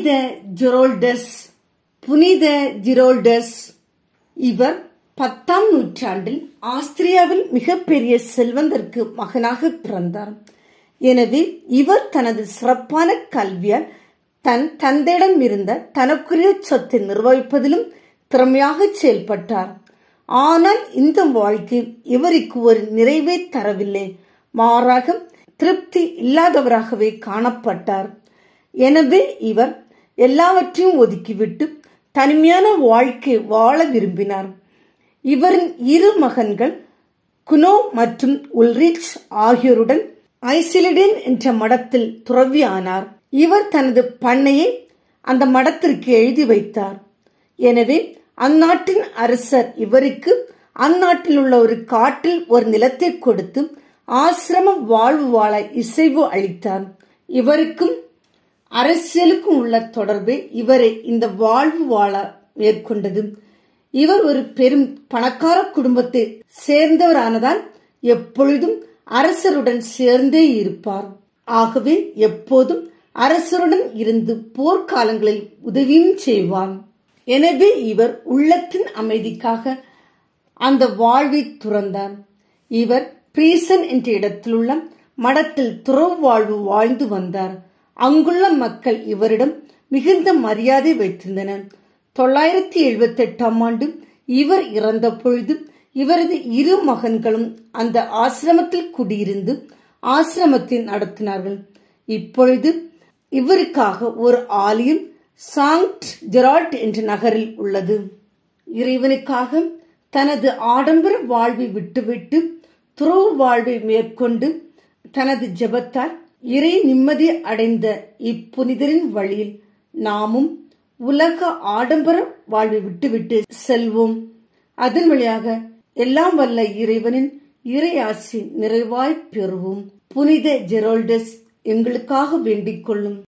புனித ஜெரோல்டஸ். புனித ஜெரோல்டஸ் இவர் 10ஆம் நூற்றாண்டில் ஆஸ்திரியாவில் மிகப்பெரிய செல்வந்தருக்கு மகனாக பிறந்தார். எனவே இவர் தனது சிறப்பான கல்வியால் தன் தந்தையிடம் இருந்த தனக்குரிய சொத்தை நிர்வகிப்பதிலும் திறமையாக செயல்பட்டார். ஆனால் இந்த வாழ்க்கை இவருக்கு ஒரு நிறைவே தரவில்லை. மாறாக திருப்தி இல்லாதவராகவே காணப்பட்டார். எனவே இவர் எல்லாவற்றையும் ஒதுக்கிவிட்டு தனிமையான வாழ்க்கை வாழ விரும்பினார். இவரின் 2 மகன்கள் குனோ மற்றும் உல்ரிச் ஆகியோருடன் ஐசிலிடேன் என்ற மடத்தில் துறவியானார். இவர் தனது பண்ணையை அந்த மடத்திற்கு எழுதி வைத்தார். எனவே அந்நாட்டின் அரசர் இவருக்கு அந்நாட்டில் உள்ள ஒரு காட்டில் ஒரு நிலத்தை கொடுத்து ஆசிரம வாழ்வு வாழ இசைவு அளித்தார். இவருக்கும் அரசியலுக்கும் உள்ள தொடர்பு இவரை இந்த வாழ்வு வாழ மேற்கொண்டது. இவர் ஒரு பெரும் பணக்கார குடும்பத்தை சேர்ந்தவரானதால் எப்பொழுதும் அரசருடன் சேர்ந்தே இருப்பார். ஆகவே எப்போதும் அரசருடன் இருந்து போர்க்காலங்களில் உதவியும் செய்வார். எனவே இவர் உள்ளத்தின் அமைதிக்காக அந்த வாழ்வை துறந்தார். இவர் பிரீசன் என்ற இடத்தில் உள்ள மடத்தில் துறவு வாழ்வு வாழ்ந்து வந்தார். அங்குள்ள மக்கள் இவரிடம் மிகுந்த மரியாதை வைத்திருந்தனர். 978ஆம் ஆண்டு இவர் இறந்த பொழுது இவரது 2 மகன்களும் அந்த ஆசிரமத்தில் குடியிருந்து ஆசிரமத்தை நடத்தினார்கள். இப்பொழுது இவருக்காக ஒரு ஆலயம் சாங்ட் ஜெரால்ட் என்ற நகரில் உள்ளது. இறைவனுக்காக தனது ஆடம்பர வாழ்வை விட்டுவிட்டு துறவு வாழ்வை மேற்கொண்டு தனது ஜெபத்தால் இறை நிம்மதி அடைந்த இப்புனிதரின் வழியில் நாமும் உலக ஆடம்பர வாழ்வை விட்டுவிட்டு செல்வோம். அதன் வழியாக எல்லாம் வல்ல இறைவனின் இறை ஆசி நிறைவாய் பெறுவோம். புனித ஜெரோல்டஸ் எங்களுக்காக வேண்டிக் கொள்ளும்.